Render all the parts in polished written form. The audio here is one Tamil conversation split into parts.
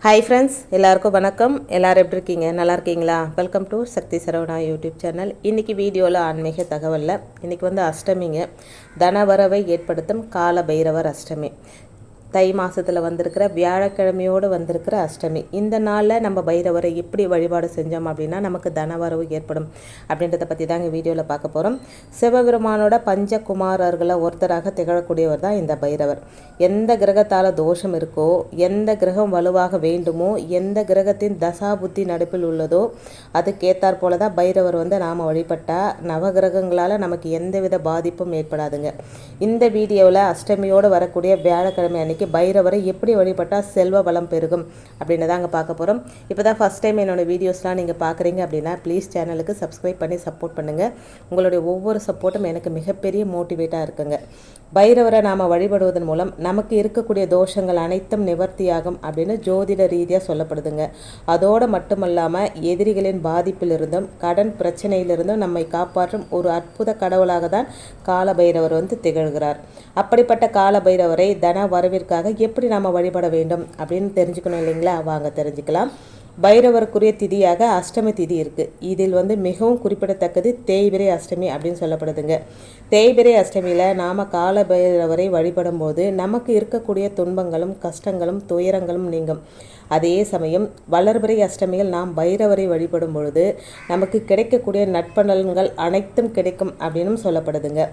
ஹாய் ஃப்ரெண்ட்ஸ், எல்லாருக்கும் வணக்கம். எல்லோரும் எப்படி இருக்கீங்க? நல்லா இருக்கீங்களா? Welcome to Sakthi Saravana YouTube channel. இன்றைக்கி வீடியோவில் ஆன்மீக தகவலில் இன்றைக்கி அஷ்டமிங்க. தனவரவை ஏற்படுத்தும் கால பைரவர் அஷ்டமி. தை மாதத்தில் வந்திருக்கிற வியாழக்கிழமையோடு வந்திருக்கிற அஷ்டமி. இந்த நாளில் நம்ம பைரவரை எப்படி வழிபாடு செஞ்சோம் அப்படின்னா நமக்கு தனவரவு ஏற்படும் அப்படின்றத பற்றி தாங்க வீடியோவில் பார்க்க போகிறோம். சிவபெருமானோட பஞ்சகுமாரர்களை ஒருத்தராக திகழக்கூடியவர் தான் இந்த பைரவர். எந்த கிரகத்தால் தோஷம் இருக்கோ, எந்த கிரகம் வலுவாக வேண்டுமோ, எந்த கிரகத்தின் தசா புத்தி நடுப்பில் உள்ளதோ அதுக்கேற்றாற் போல தான் பைரவர் நாம் வழிபட்டால் நவகிரகங்களால் நமக்கு எந்தவித பாதிப்பும் ஏற்படாதுங்க. இந்த வீடியோவில் அஷ்டமியோடு வரக்கூடிய வியாழக்கிழமை அன்னைக்கு பைரவரை எப்படி வழிபட்டால் செல்வ வளம் பெருகும் அப்படின்னு தாங்க பார்க்க போகிறோம். இப்போ தான் ஃபஸ்ட் டைம் என்னோடய வீடியோஸ்லாம் நீங்கள் பார்க்குறீங்க அப்படின்னா ப்ளீஸ் சேனலுக்கு சப்ஸ்கிரைப் பண்ணி சப்போர்ட் பண்ணுங்கள். உங்களுடைய ஒவ்வொரு சப்போர்ட்டும் எனக்கு மிகப்பெரிய மோட்டிவேட்டாக இருக்குங்க. பைரவரை நாம் வழிபடுவதன் மூலம் நமக்கு இருக்கக்கூடிய தோஷங்கள் அனைத்தும் நிவர்த்தியாகும் அப்படின்னு ஜோதிட ரீதியாக சொல்லப்படுதுங்க. அதோடு மட்டுமல்லாமல் எதிரிகளின் பாதிப்பிலிருந்தும் கடன் பிரச்சனையிலிருந்தும் நம்மை காப்பாற்றும் ஒரு அற்புத கடவுளாக தான் கால பைரவர் திகழ்கிறார். அப்படிப்பட்ட கால பைரவரை தன வரவிற்காக எப்படி நாம் வழிபட வேண்டும் அப்படின்னு தெரிஞ்சுக்கணும் இல்லைங்களா? வாங்க தெரிஞ்சுக்கலாம். பைரவருக்குரிய திதியாக அஷ்டமி திதி இருக்குது. இதில் மிகவும் குறிப்பிடத்தக்கது தேய்பிரை அஷ்டமி அப்படின்னு சொல்லப்படுதுங்க. தேய்பிரை அஷ்டமியில் நாம் கால பைரவரை வழிபடும் போது நமக்கு இருக்கக்கூடிய துன்பங்களும் கஷ்டங்களும் துயரங்களும் நீங்கும். அதே சமயம் வளர்பிறை அஷ்டமியில் நாம் பைரவரை வழிபடும் பொழுது நமக்கு கிடைக்கக்கூடிய நட்பலன்கள் அனைத்தும் கிடைக்கும் அப்படின்னு சொல்லப்படுதுங்க.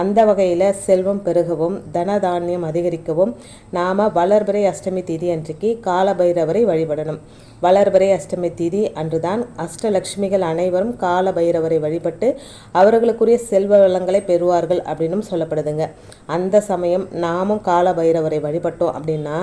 அந்த வகையில் செல்வம் பெருகவும் தனதானியம் அதிகரிக்கவும் நாம் வளர்பிறை அஷ்டமி திதி அன்றைக்கு கால பைரவரை வழிபடணும். வளர்பிறை அஷ்டமி திதி அன்றுதான் அஷ்டலட்சுமிகள் அனைவரும் கால பைரவரை வழிபட்டு அவர்களுக்குரிய செல்வ வளங்களை பெறுவார்கள் அப்படின்னும் சொல்லப்படுதுங்க. அந்த சமயம் நாமும் கால பைரவரை வழிபட்டோம் அப்படின்னா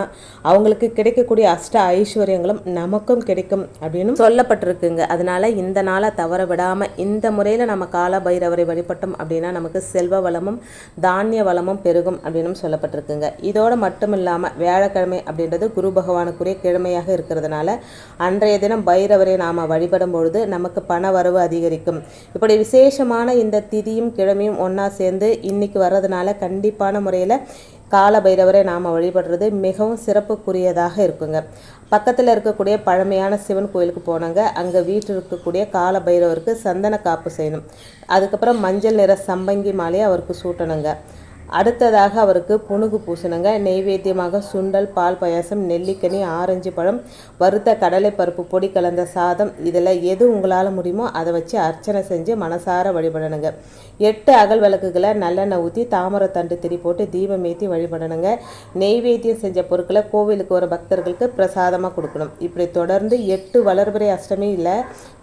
அவங்களுக்கு கிடைக்கக்கூடிய அஷ்ட ஐஸ்வர்யங்களும் நமக்கும் கிடைக்கும் அப்படின்னு சொல்லப்பட்டிருக்குங்க. அதனால இந்த நாளை தவற விடாமல் இந்த முறையில் நம்ம கால பைரவரை வழிபட்டோம் அப்படின்னா நமக்கு செல்வ வளமும் தானிய வளமும் பெருகும் அப்படின்னு சொல்லப்பட்டிருக்குங்க. இதோடு மட்டும் இல்லாமல் வியாழக்கிழமை அப்படின்றது குரு பகவானுக்குரிய கிழமையாக இருக்கிறதுனால அன்றைய தினம் பைரவரை நாம் வழிபடும் பொழுது நமக்கு பண வரவு அதிகரிக்கும். இப்படி விசேஷமான இந்த திதியும் கிழமையும் ஒன்றா சேர்ந்து இன்னைக்கு வர்றதுனால கண்டிப்பான முறையில் கால பைரவரை நாம் வழிபடுறது மிகவும் சிறப்புக்குரியதாக இருக்குங்க. பக்கத்தில் இருக்கக்கூடிய பழமையான சிவன் கோயிலுக்கு போனாங்க. அங்கே வீட்டில் இருக்கக்கூடிய கால பைரவருக்கு சந்தன காப்பு செய்யணும். அதுக்கப்புறம் மஞ்சள் நிற சம்பங்கி மாலையை அவருக்கு சூட்டணுங்க. அடுத்ததாக அவருக்கு புனுகு பூசணுங்க. நெய்வேத்தியமாக சுண்டல், பால் பாயாசம், நெல்லிக்கனி, ஆரஞ்சு பழம், வறுத்த கடலை பருப்பு பொடி கலந்த சாதம், இதில் எது உங்களால் முடியுமோ அதை வச்சு அர்ச்சனை செஞ்சு மனசார வழிபடணுங்க. 8 அகல் விளக்குகளை நல்லெண்ணெய் ஊற்றி தாமரத்தண்டு திரி போட்டு தீபம் ஏற்றி வழிபடணுங்க. நெய்வேத்தியம் செஞ்ச பொருட்களை கோவிலுக்கு வர பக்தர்களுக்கு பிரசாதமாக கொடுக்கணும். இப்படி தொடர்ந்து 8 வளர்பிறை அஷ்டமியில்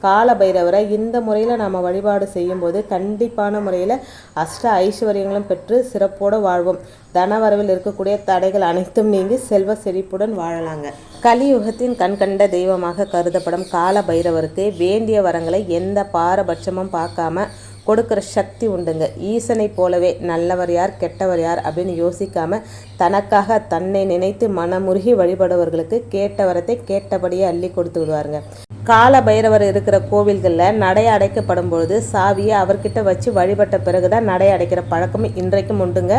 கால பைரவரை இந்த முறையில் நாம் வழிபாடு செய்யும்போது கண்டிப்பான முறையில் அஷ்ட ஐஸ்வர்யங்களும் பெற்று சிறப்போடு வாழ்வோம். தனவரவில் இருக்கக்கூடிய தடைகள் அனைத்தும் நீங்கி செல்வ செழிப்புடன் வாழலாங்க. கலியுகத்தின் கண்கண்ட தெய்வமாக கருதப்படும் கால பைரவருக்கு வேண்டிய வரங்களை எந்த பாரபட்சமும் பார்க்காம கொடுக்குற சக்தி உண்டுங்க. ஈசனை போலவே நல்லவர் யார் கெட்டவர் யார் அப்படின்னு யோசிக்காம தனக்காக தன்னை நினைத்து மனமுருகி வழிபடுவர்களுக்கு கேட்ட வரத்தை கேட்டபடியே அள்ளி கொடுத்து விடுவாருங்க. கால பைரவர் இருக்கிற கோவில்களில் நடை அடைக்கப்படும் பொழுது சாவியை அவர்கிட்ட வச்சு வழிபட்ட பிறகு தான் நடை அடைக்கிற பழக்கம் இன்றைக்கும் உண்டுங்க.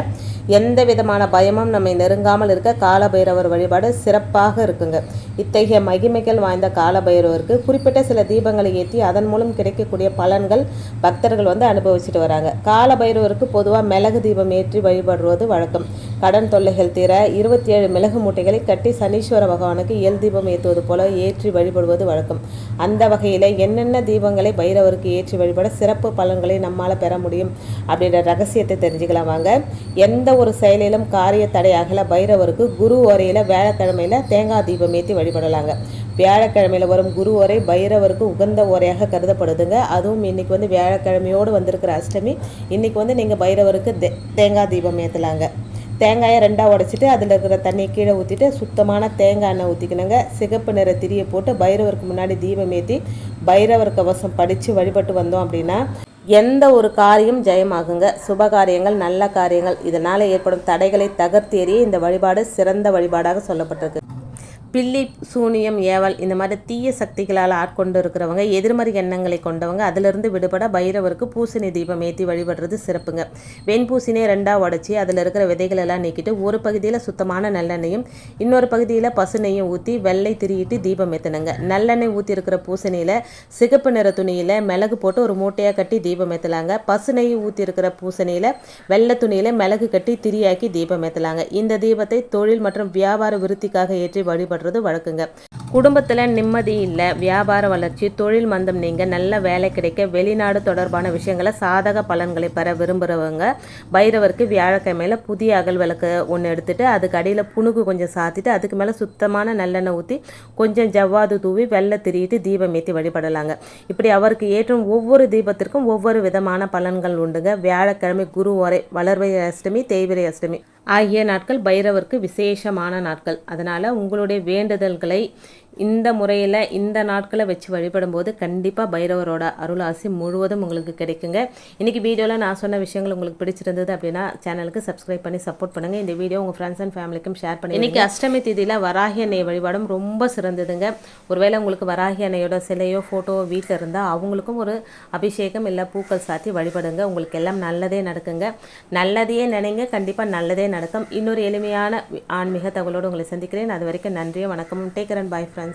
எந்த விதமான பயமும் நம்மை நெருங்காமல் இருக்க கால பைரவர் வழிபாடு சிறப்பாக இருக்குங்க. இத்தகைய மகிமைகள் வாய்ந்த கால பைரவருக்கு குறிப்பிட்ட சில தீபங்களை ஏற்றி அதன் மூலம் கிடைக்கக்கூடிய பலன்கள் பக்தர்கள் அனுபவிச்சுட்டு வராங்க. கால பைரவருக்கு பொதுவாக மிளகு தீபம் ஏற்றி வழிபடுவது வழக்கம். கடன் தொல்லைகள் தீர 27 மிளகு மூட்டைகளை கட்டி சனீஸ்வர பகவானுக்கு எல் தீபம் ஏற்றுவது போல ஏற்றி வழிபடுவது வழக்கம். அந்த வகையில் என்னென்ன தீபங்களை பைரவருக்கு ஏற்றி வழிபட சிறப்பு பலன்களை நம்மால் பெற முடியும் அப்படின்ற ரகசியத்தை தெரிஞ்சுக்கலாம் வாங்க. எந்த ஒரு செயலிலும் காரிய தடை அகல பைரவருக்கு குரு ஓரையில் வியாழக்கிழமையில் தேங்காய் தீபம் ஏற்றி வழிபடலாங்க. வியாழக்கிழமையில் வரும் குரு ஓரை பைரவருக்கு உகந்த ஓரையாக கருதப்படுதுங்க. அதுவும் இன்றைக்கி வியாழக்கிழமையோடு வந்திருக்கிற அஷ்டமி. இன்றைக்கி நீங்கள் பைரவருக்கு தேங்காய் தீபம் ஏற்றலாங்க. தேங்காயை 2ஆக உடைச்சிட்டு அதில் இருக்கிற தண்ணியை கீழே ஊற்றிட்டு சுத்தமான தேங்காய் எண்ணெய் ஊற்றிக்கணுங்க. சிகப்பு நிற திரியை போட்டு பைரவருக்கு முன்னாடி தீபம் ஏற்றி பைரவர் கவசம் படித்து வழிபட்டு வந்தோம் அப்படின்னா எந்த ஒரு காரியம் ஜெயமாகுங்க. சுபகாரியங்கள், நல்ல காரியங்கள், இதனால் ஏற்படும் தடைகளை தகர்த்து எறிய இந்த வழிபாடு சிறந்த வழிபாடாக சொல்லப்பட்டிருக்கு. பில்லி சூனியம் ஏவல் இந்த மாதிரி தீய சக்திகளால் ஆட்கொண்டு இருக்கிறவங்க எதிர்மறை எண்ணங்களை கொண்டவங்க அதிலிருந்து விடுபட பைரவருக்கு பூசணி தீபம் ஏற்றி வழிபடுறது சிறப்புங்க. வெண்பூசணியை 2ஆக உடச்சி அதில் இருக்கிற விதைகள் எல்லாம் நீக்கிட்டு ஒரு பகுதியில் சுத்தமான நல்லெண்ணெயும் இன்னொரு பகுதியில் பசு நெய்யும் ஊற்றி வெள்ளை திரியிட்டு தீபம் ஏற்றணுங்க. நல்லெண்ணெய் ஊற்றி இருக்கிற பூசணியில் சிகப்பு நிற துணியில் மிளகு போட்டு ஒரு மூட்டையாக கட்டி தீபம் ஏற்றலாங்க. பசு நெய் ஊற்றி இருக்கிற பூசணியில் வெள்ளை துணியில் மிளகு கட்டி திரியாக்கி தீபம் ஏற்றலாங்க. இந்த தீபத்தை தொழில் மற்றும் வியாபார விருத்திக்காக ஏற்றி வழிபடுறது வழக்குங்க. குடும்பத்தில் நிம்மதி இல்லை, வியாபார வளர்ச்சி, தொழில் மந்தம் நீங்க, நல்ல வேலை கிடைக்க, வெளிநாடு தொடர்பான விஷயங்களை சாதக பலன்களை பெற விரும்புகிறவங்க பைரவருக்கு வியாழக்கிழமையில் புதிய அகல் விளக்கு ஒன்று எடுத்துட்டு அதுக்கு அடியில் புணுகு கொஞ்சம் சாத்திட்டு அதுக்கு மேலே சுத்தமான நல்லெண்ணெய் ஊற்றி கொஞ்சம் ஜவ்வாது தூவி வெள்ளை திரியிட்டு தீபம் ஏற்றி வழிபடலாங்க. இப்படி அவருக்கு ஏற்றும் ஒவ்வொரு தீபத்திற்கும் ஒவ்வொரு விதமான பலன்கள் உண்டுங்க. வியாழக்கிழமை குரு வளர்வை அஷ்டமி, தேய்பிரை அஷ்டமி ஆகிய நாட்கள் பைரவருக்கு விசேஷமான நாட்கள். அதனால் உங்களுடைய வேண்டுதல்களை இந்த முறையில் இந்த நாட்களை வச்சு வழிபடும் போது கண்டிப்பாக பைரவரோட அருள் ஆசி முழுவதும் உங்களுக்கு கிடைக்குங்க. இன்றைக்கி வீடியோவில் நான் சொன்ன விஷயங்கள் உங்களுக்கு பிடிச்சிருந்தது அப்படின்னா சேனலுக்கு சப்ஸ்கிரைப் பண்ணி சப்போர்ட் பண்ணுங்கள். இந்த வீடியோ உங்கள் ஃப்ரெண்ட்ஸ் அண்ட் ஃபேமிலிக்கும் ஷேர் பண்ணி. இன்றைக்கி அஷ்டமி தேதியில் வராகி அன்னை வழிபாடும் ரொம்ப சிறந்ததுங்க. ஒருவேளை உங்களுக்கு வராகி அன்னையோட சிலையோ ஃபோட்டோவோ வீட்டில் இருந்தால் அவங்களுக்கும் ஒரு அபிஷேகம் இல்லை பூக்கள் சாத்தி வழிபடுங்க. உங்களுக்கு எல்லாம் நல்லதே நடக்குங்க. நல்லதையே நினைங்க, கண்டிப்பாக நல்லதே நடக்கும். இன்னொரு எளிமையான ஆன்மீக தகவலோடு உங்களை சந்திக்கிறேன். அது வரைக்கும் நன்றியும் வணக்கம். Take care and bye friends.